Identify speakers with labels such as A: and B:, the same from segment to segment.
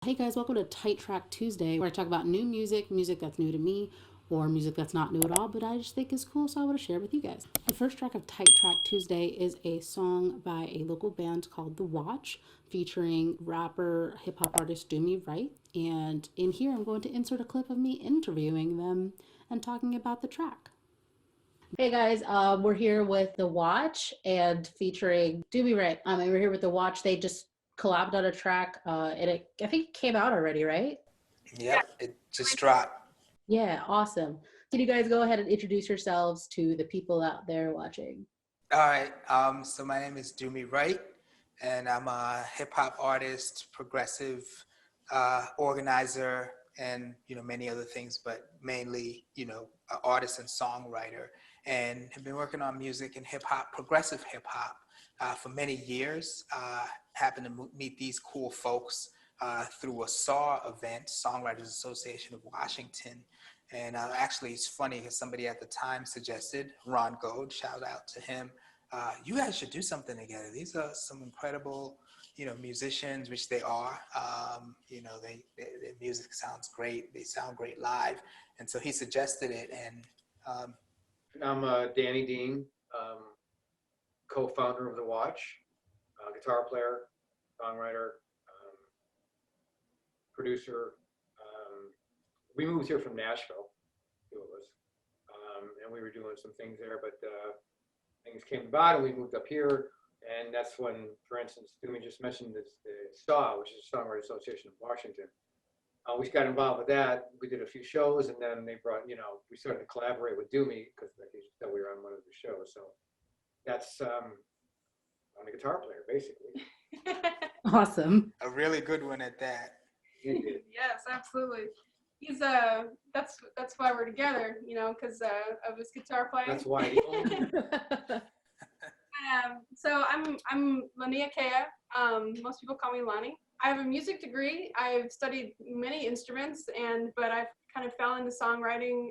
A: Hey guys, welcome to Tight Track Tuesday, where I talk about new music, music that's new to me, or music that's not new at all, but I just think is cool, so I want to share with you guys. The first track of Tight Track Tuesday is a song by a local band called The Watch, featuring rapper, hip hop artist DUMI, right? And in here, I'm going to insert a clip of me interviewing them and talking about the track. Hey guys, we're here with The Watch and featuring Doobie Right. And we're here with The Watch. They just collabed on a track, and I think it came out already, right?
B: Yep, it just dropped.
A: Yeah, awesome. Can you guys go ahead and introduce yourselves to the people out there watching?
B: All right, so my name is Dumi Wright, and I'm a hip hop artist, progressive organizer, and many other things, but mainly an artist and songwriter, and have been working on music and hip hop, progressive hip hop, for many years. Happened to meet these cool folks through a SAW event, Songwriters Association of Washington. And actually, it's funny because somebody at the time suggested, Ron Gold, shout out to him, you guys should do something together. These are some incredible, musicians, which they are. Their music sounds great. They sound great live. And so he suggested it. And
C: I'm Danny Dean, co-founder of The Watch, guitar player, songwriter, producer. We moved here from Nashville, two of us, and we were doing some things there, but things came about and we moved up here. And that's when, for instance, Dumi just mentioned this, the SAW, which is the Songwriters Association of Washington. We got involved with that. We did a few shows, and then they brought, we started to collaborate with Dumi because, like you said, we were on one of the shows. So that's I'm a guitar player, basically.
A: Awesome.
B: a really good one at that.
D: Yes, absolutely. He's that's why we're together, because of his guitar playing.
C: That's why.
D: So I'm Lania Kea. Most people call me Lani. I have a music degree. I've studied many instruments, but I've kind of fell into songwriting.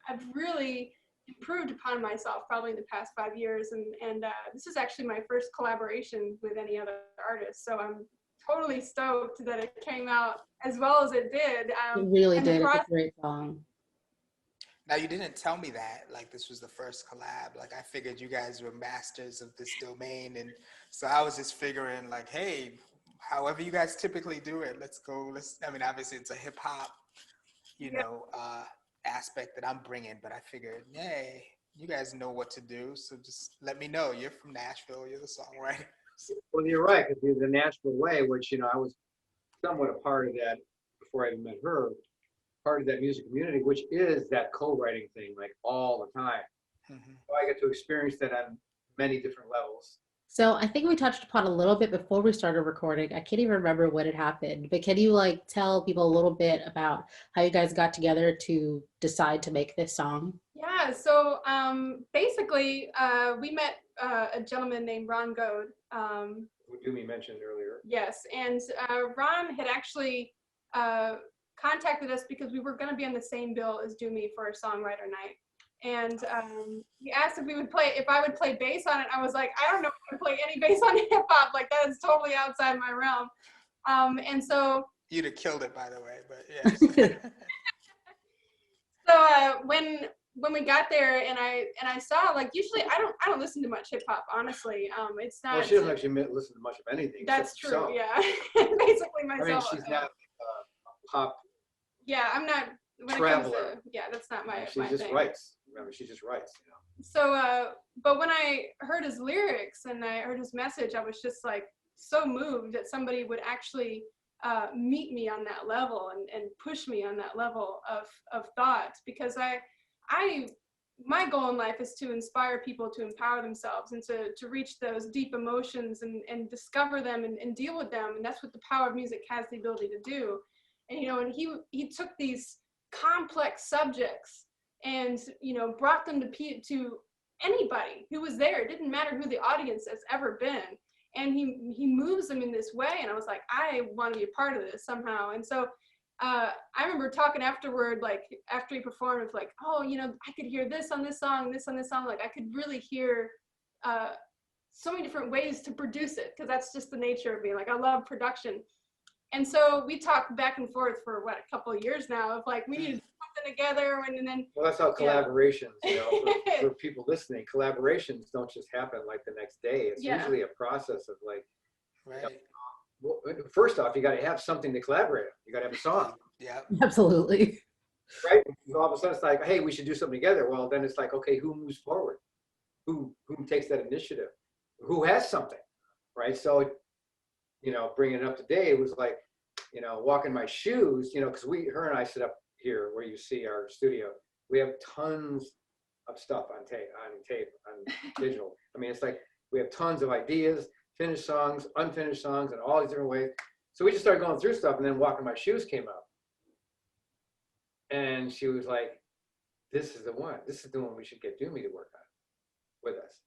D: I've really improved upon myself probably in the past 5 years, and this is actually my first collaboration with any other artist. So I'm totally stoked that it came out as well as it did.
A: It really did. It's a great song.
B: Now, you didn't tell me that, like, this was the first collab. Like, I figured you guys were masters of this domain. And so I was just figuring, like, hey, however you guys typically do it, I mean, obviously it's a hip hop, aspect that I'm bringing, but I figured, hey, you guys know what to do. So just let me know. You're from Nashville. You're the songwriter.
C: Well, you're right, because the Nashville way, which, I was somewhat a part of that before I even met her, part of that music community, which is that co-writing thing, like all the time.
B: Mm-hmm.
C: So I get to experience that on many different levels.
A: So I think we touched upon a little bit before we started recording. I can't even remember when it happened, but can you tell people a little bit about how you guys got together to decide to make this song?
D: Yeah, so basically we met a gentleman named Ron Goad.
C: Who Dumi mentioned earlier.
D: Yes, and Ron had actually contacted us because we were going to be on the same bill as Dumi for a songwriter night. And he asked if I would play bass on it. I was like, I don't know if I would play any bass on hip hop. Like, that is totally outside my realm. And so
B: You'd have killed it, by the way, but yeah.
D: So when we got there and I saw, like, usually I don't listen to much hip hop, honestly. It's not.
C: Well, she doesn't actually listen to much of anything.
D: That's true.
C: Herself.
D: Yeah, basically myself.
C: I mean, she's not a pop.
D: Yeah, I'm not. When
C: Traveler.
D: it comes to, yeah, that's not my.
C: She
D: my
C: just
D: thing.
C: writes. Remember, she just writes.
D: So, but when I heard his lyrics and I heard his message, I was just like so moved that somebody would actually meet me on that level and push me on that level of thought, because my goal in life is to inspire people to empower themselves and to reach those deep emotions and discover them and deal with them. And that's what the power of music has the ability to do. And, and he took these complex subjects and, brought them to anybody who was there. It didn't matter who the audience has ever been. And he moves them in this way. And I was like, I want to be a part of this somehow. And so I remember talking afterward, like after he performed, it's like, oh, I could hear this on this song, this on this song. Like, I could really hear so many different ways to produce it, because that's just the nature of me. Like, I love production. And so we talked back and forth for what, a couple of years now of like, we need to do something together. And then,
C: Well, that's how
D: Yeah.
C: collaborations, you know, for people listening, collaborations don't just happen like the next day. It's
D: Yeah.
C: usually a process of like,
B: Right.
C: well, first off, you got to have something to collaborate on. You got to have a song,
B: Yeah.
A: Absolutely.
C: right? So all of a sudden it's like, hey, we should do something together. Well, then it's like, okay, who moves forward? Who takes that initiative? Who has something, right? So, you know, bringing it up today, it was like, you know, walking my shoes, you know, because her and I sit up here where you see our studio. We have tons of stuff on tape, on digital. I mean, it's like we have tons of ideas, finished songs, unfinished songs, and all these different ways. So we just started going through stuff, and then walking my shoes came up. And she was like, this is the one. This is the one we should get DUMI to work on with us.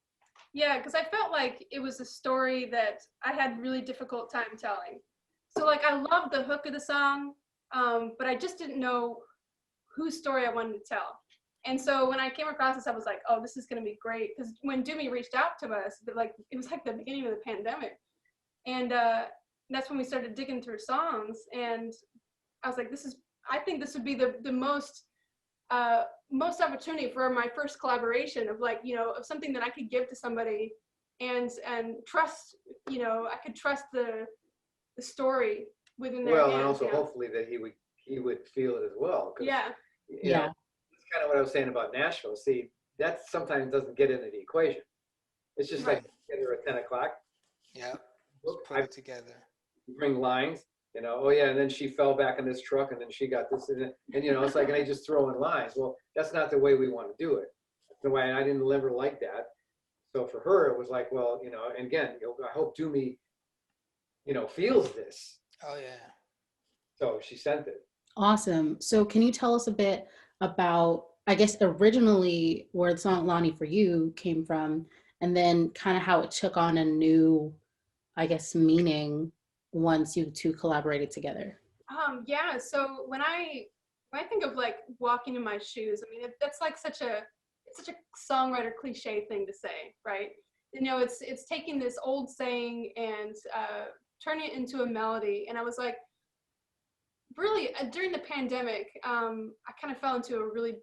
D: Yeah, because I felt like it was a story that I had really difficult time telling. So like I loved the hook of the song, but I just didn't know whose story I wanted to tell. And so when I came across this, I was like, oh, this is going to be great. Because when DUMI reached out to us, like it was like the beginning of the pandemic. And that's when we started digging through songs. And I was like, I think this would be the most opportunity for my first collaboration of like, you know, of something that I could give to somebody and trust, you know, I could trust the story within their hands.
C: And also
D: you know?
C: hopefully that he would feel it as well.
D: Yeah.
C: You know, that's kind of what I was saying about Nashville. See, that sometimes doesn't get into the equation. It's just
D: Right.
C: like together at 10 o'clock.
B: Yeah. Put it together.
C: Bring lines, you know, oh yeah, and then she fell back in this truck, and then she got this, and you know, it's like, and they just throw in lines. Well, that's not the way we want to do it. The way I didn't ever like that. So for her, it was like, well, you know, and again, you know, I hope DUMI, you know, feels this.
B: Oh yeah.
C: So she sent it.
A: Awesome. So can you tell us a bit about, I guess, originally where the song Lonnie for You came from, and then kind of how it took on a new, I guess, meaning once you two collaborated together?
D: Yeah. So when I think of like walking in my shoes, I mean, that's like it's such a songwriter cliche thing to say, right? You know, it's taking this old saying and turning it into a melody. And I was like, really, during the pandemic, I kind of fell into a really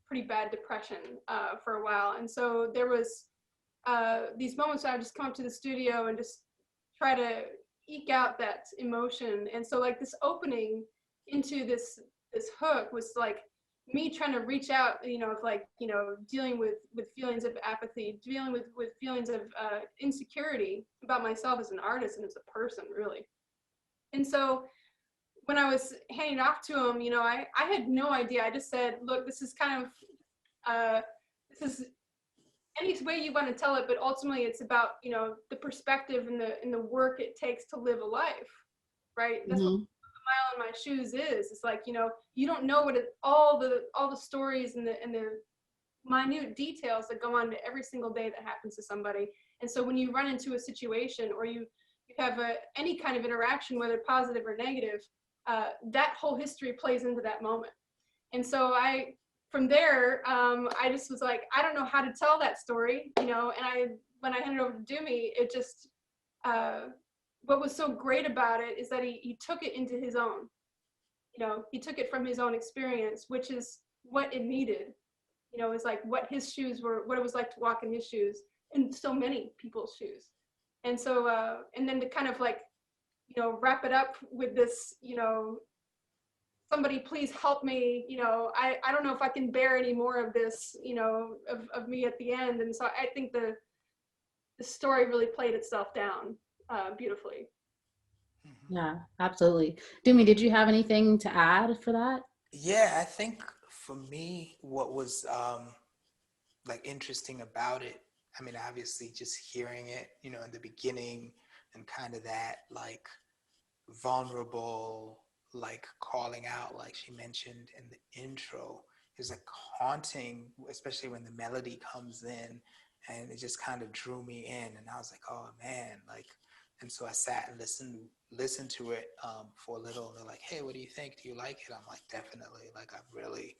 D: pretty bad depression for a while. And so there was these moments where I would just come up to the studio and just try to eke out that emotion. And so like this opening into this hook was like me trying to reach out, you know, of like, you know, dealing with feelings of apathy, dealing with feelings of insecurity about myself as an artist and as a person, really. And so when I was handing it off to him, you know, I had no idea. I just said, look, this is kind of, this is any way you want to tell it, but ultimately it's about, you know, the perspective and the work it takes to live a life, right? That's what the mile in my shoes is. It's like, you know, you don't know what all the stories and the minute details that go on to every single day that happens to somebody. And so when you run into a situation or you have any kind of interaction, whether positive or negative, that whole history plays into that moment. And so from there, I just was like, I don't know how to tell that story, you know, and when I handed it over to DUMI, it just, what was so great about it is that he took it into his own, you know, he took it from his own experience, which is what it needed, you know, it's like what his shoes were, what it was like to walk in his shoes and so many people's shoes. And so, and then to kind of like, you know, wrap it up with this, you know, somebody please help me, you know, I don't know if I can bear any more of this, you know, of me at the end. And so I think the story really played itself down beautifully.
A: Yeah, absolutely. DUMI, did you have anything to add for that?
B: Yeah, I think for me, what was like interesting about it, I mean, obviously just hearing it, you know, in the beginning and kind of that like vulnerable, like calling out, like she mentioned in the intro, is like haunting, especially when the melody comes in, and it just kind of drew me in, and I was like, oh man, like, and so I sat and listened to it for a little, and they're like, hey, what do you think? Do you like it? I'm like, definitely, like I really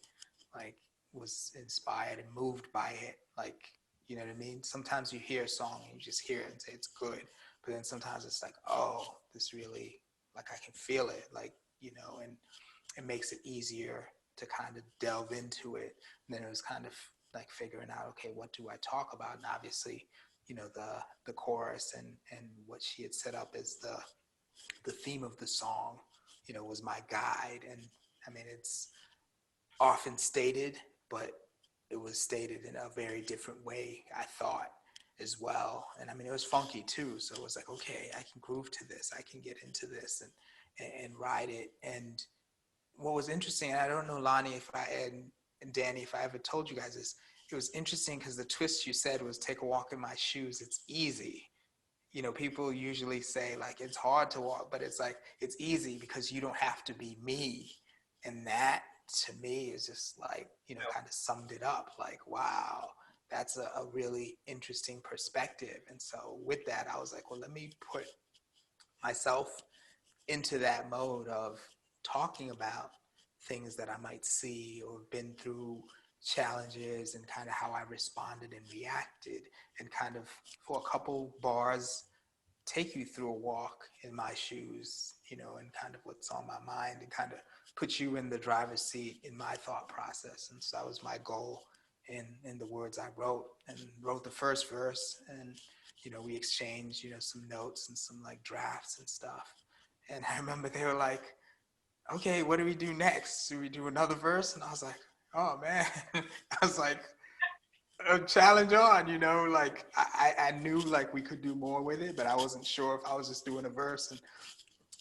B: like was inspired and moved by it, like, you know what I mean? Sometimes you hear a song and you just hear it and say it's good, but then sometimes it's like, oh, this really like I can feel it, like, you know, and it makes it easier to kind of delve into it. And then it was kind of like figuring out, okay, what do I talk about? And obviously, you know, the chorus and what she had set up as the theme of the song, you know, was my guide. And I mean, it's often stated, but it was stated in a very different way, I thought, as well. And I mean, it was funky too. So it was like, okay, I can groove to this. I can get into this and ride it. And what was interesting, and I don't know, Lonnie, if I and Danny, if I ever told you guys this, it was interesting because the twist you said was take a walk in my shoes. It's easy. You know, people usually say like it's hard to walk, but it's like it's easy because you don't have to be me. And that to me is just like, you know, kind of summed it up. Like, wow, that's a really interesting perspective. And so with that, I was like, well, let me put myself into that mode of talking about things that I might see or been through challenges and kind of how I responded and reacted, and kind of for a couple bars take you through a walk in my shoes, you know, and kind of what's on my mind, and kind of put you in the driver's seat in my thought process. And so that was my goal in the words I wrote, and wrote the first verse. And, you know, we exchanged, you know, some notes and some like drafts and stuff. And I remember they were like, okay, what do we do next? Do we do another verse? And I was like, oh man. I was like, challenge on, you know, like I knew like we could do more with it, but I wasn't sure if I was just doing a verse and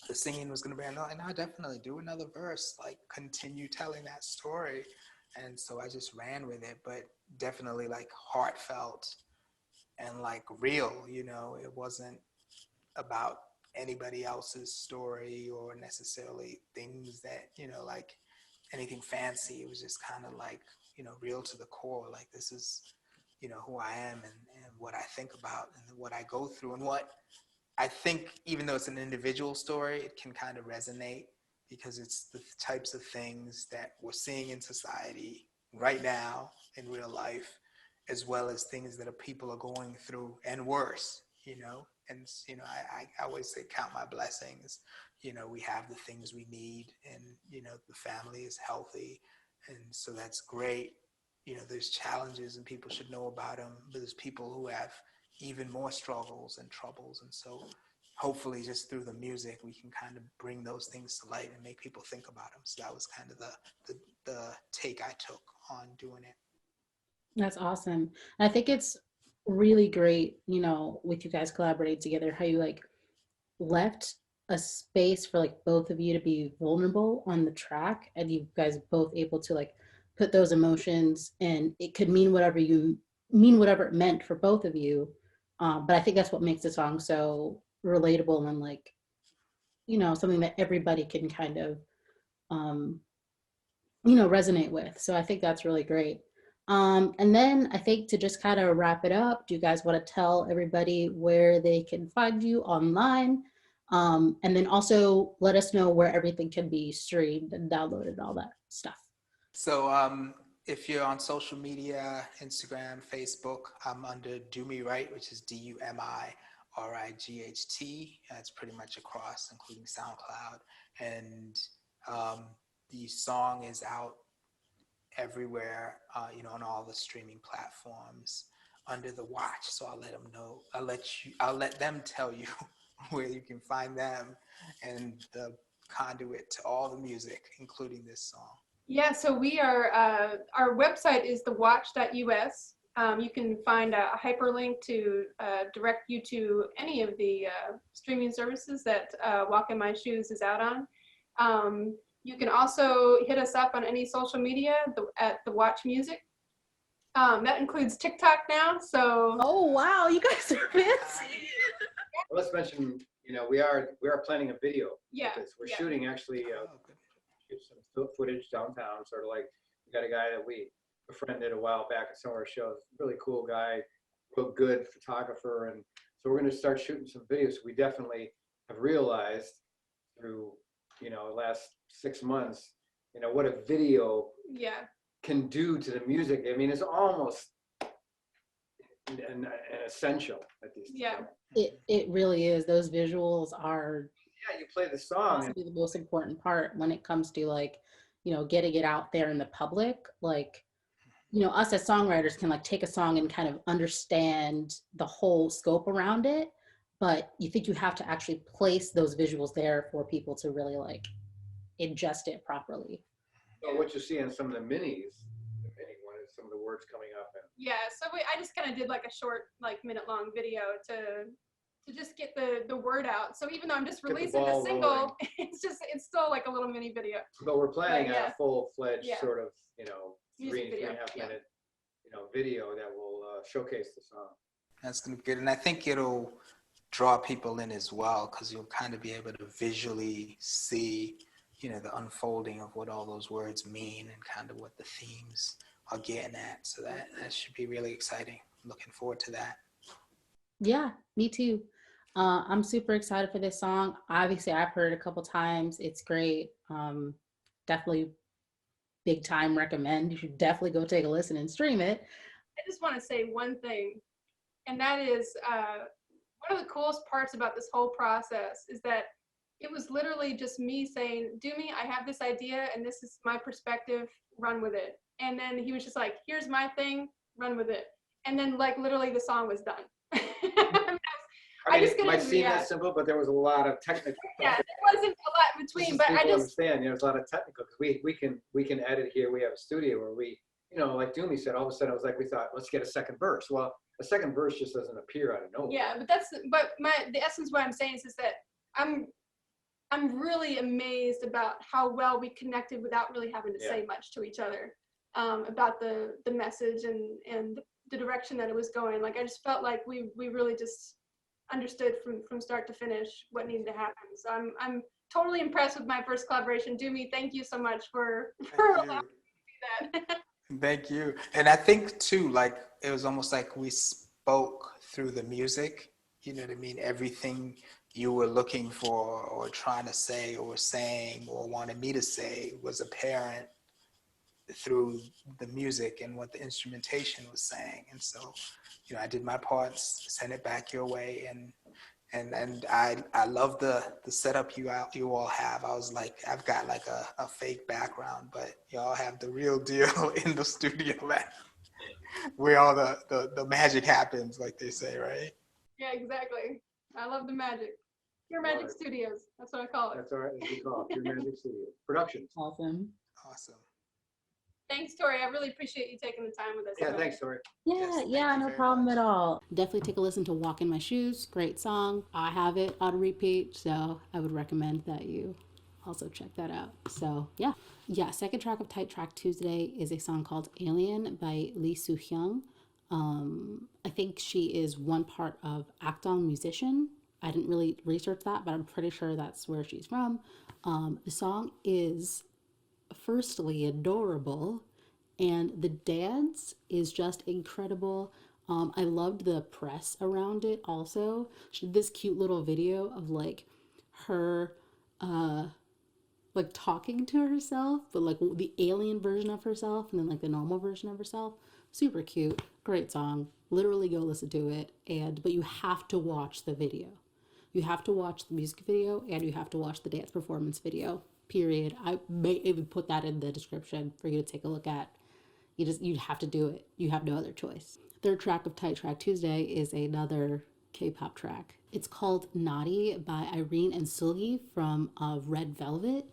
B: the singing was going to be another. And I definitely do another verse, like continue telling that story. And so I just ran with it, but definitely like heartfelt and like real, you know. It wasn't about anybody else's story or necessarily things that, you know, like anything fancy. It was just kind of like, you know, real to the core. Like, this is, you know, who I am and what I think about and what I go through, and what I think, even though it's an individual story, it can kind of resonate because it's the types of things that we're seeing in society right now in real life, as well as things that people are going through and worse, you know. And, you know, I always say count my blessings. You know, we have the things we need, and, you know, the family is healthy. And so that's great. You know, there's challenges and people should know about them, but there's people who have even more struggles and troubles. And so hopefully just through the music, we can kind of bring those things to light and make people think about them. So that was kind of the take I took on doing it.
A: That's awesome. I think it's really great, you know, with you guys collaborating together, how you like left a space for like both of you to be vulnerable on the track, and you guys both able to like put those emotions, and it could mean whatever it meant for both of you. But I think that's what makes the song so relatable and like, you know, something that everybody can kind of, you know, resonate with. So I think that's really great. And then I think to just kind of wrap it up, do you guys want to tell everybody where they can find you online? And then also let us know where everything can be streamed and downloaded and all that stuff.
B: So if you're on social media, Instagram, Facebook, I'm under DUMI Right, which is DUMI RIGHT. That's pretty much across, including SoundCloud. And the song is out everywhere, you know, on all the streaming platforms under the watch. So I'll let them know. I'll let them tell you where you can find them and the conduit to all the music, including this song.
D: Yeah, so we are, our website is thewatch.us. You can find a hyperlink to direct you to any of the streaming services that Walk in My Shoes is out on. You can also hit us up on any social media at The Watch Music. That includes TikTok now, so.
A: Oh, wow, you guys are fancy.
C: Well, let's mention, you know, we are planning a video.
D: Yeah,
C: Because we're
D: yeah.
C: shooting actually shoot some footage downtown, sort of like we got a guy that we befriended a while back at some of our shows, really cool guy, real good photographer, and so we're going to start shooting some videos. We definitely have realized through, you know, the last 6 months, you know, what a video
D: Yeah.
C: can do to the music. I mean, it's almost an essential at these.
D: Yeah.
A: It really is. Those visuals are
C: yeah, you play the
A: That's
C: song.
A: to be the most important part when it comes to like, you know, getting it out there in the public. Like, you know, us as songwriters can like take a song and kind of understand the whole scope around it, but you think you have to actually place those visuals there for people to really like ingest it properly.
C: So what you see in some of the minis, the mini one is some of the words coming up. And
D: Yeah, so I just kind of did like a short, like minute-long video to just get the word out. So even though I'm just
C: Get the
D: releasing the
C: ball
D: single,
C: rolling.
D: it's still like a little mini video.
C: But we're planning
D: yeah.
C: a full-fledged
D: Yeah.
C: sort of, you know,
D: Music
C: three
D: video,
C: and a half
D: yeah.
C: minute, you know, video that will showcase the song.
B: That's gonna be good, and I think it'll draw people in as well, because you'll kind of be able to visually see, you know, the unfolding of what all those words mean and kind of what the themes are getting at. So that should be really exciting. Looking forward to that.
A: Yeah, me too. I'm super excited for this song. Obviously, I've heard it a couple times. It's great. Definitely big time recommend. You should definitely go take a listen and stream it.
D: I just want to say one thing, and that is one of the coolest parts about this whole process is that it was literally just me saying, "DUMI, I have this idea, and this is my perspective. Run with it." And then he was just like, "Here's my thing. Run with it." And then, like, literally, the song was done.
C: I mean,
D: just
C: it
D: couldn't
C: might seem that
D: react.
C: simple, but there was a lot of technical.
D: Yeah, there wasn't a lot in between, but I
C: people
D: just
C: understand. There's a lot of technical because we can edit here. We have a studio where we, you know, like DUMI said, all of a sudden it was like we thought, let's get a second verse. Well, a second verse just doesn't appear out of nowhere.
D: yeah, but the essence of what I'm saying is that I'm really amazed about how well we connected without really having to say much to each other about the message and the direction that it was going. Like I just felt like we really just understood from start to finish what needed to happen. So I'm totally impressed with my first collaboration. DUMI, thank you so much for allowing me to do that.
B: Thank you. And I think too, like it was almost like we spoke through the music. You know what I mean? Everything you were looking for or trying to say or saying or wanted me to say was apparent through the music and what the instrumentation was saying. And so, you know, I did my parts, sent it back your way, and I love the setup you all have. I was like, I've got like a fake background, but y'all have the real deal in the studio where all the magic happens, like they say, right?
D: Yeah, exactly. I love the magic. Pure Magic Studios. That's what I call it.
C: That's all right. That's what we call it. Pure Magic Studio Productions.
A: Awesome.
B: Awesome.
D: Thanks, Tori. I really appreciate you taking the time with us.
C: Yeah, thanks, Tori.
A: Yeah,
B: Yes, thank
A: yeah,
B: you
A: no
B: very
A: problem
B: much.
A: at all. Definitely take a listen to Walk in My Shoes. Great song. I have it on repeat, so I would recommend that you also check that out. So yeah. Second track of Tight Track Tuesday is a song called Alien by LEE SUHYUN. I think she is one part of akdong musician. I didn't really research that, but I'm pretty sure that's where she's from. The song is firstly adorable, and the dance is just incredible. I loved the press around it also. She did this cute little video of like her like talking to herself, but like the alien version of herself and then like the normal version of herself. Super cute. Great song. Literally go listen to it. But you have to watch the video. You have to watch the music video and you have to watch the dance performance video. Period. I may even put that in the description for you to take a look at. You have to do it. You have no other choice. Third track of Tight Track Tuesday is another K-pop track. It's called Naughty by IRENE and SEULGI from Red Velvet.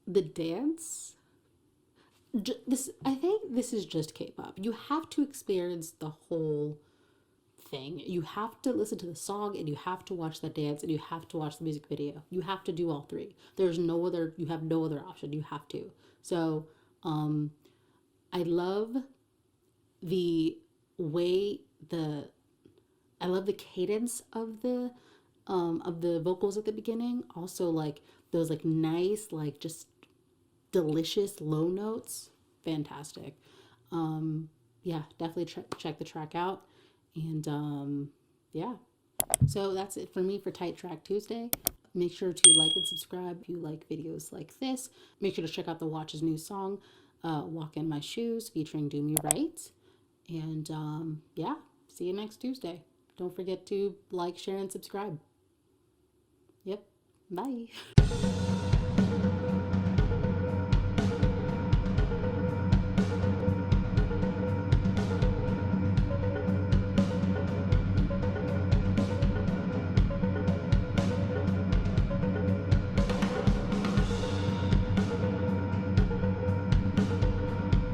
A: The dance, I think this is just K-pop. You have to experience the whole thing. You have to listen to the song and you have to watch the dance and you have to watch the music video. You have to do all three. You have no other option. You have to. So I love the way I love the cadence of the vocals at the beginning. Also like those like nice, like just delicious low notes. Fantastic. Yeah, definitely check the track out. And yeah, so that's it for me for Tight Track Tuesday. Make sure to like and subscribe if you like videos like this. Make sure to check out the Watch's new song, Walk in My Shoes, featuring DUMI Right. And yeah, see you next Tuesday. Don't forget to like, share, and subscribe. Bye.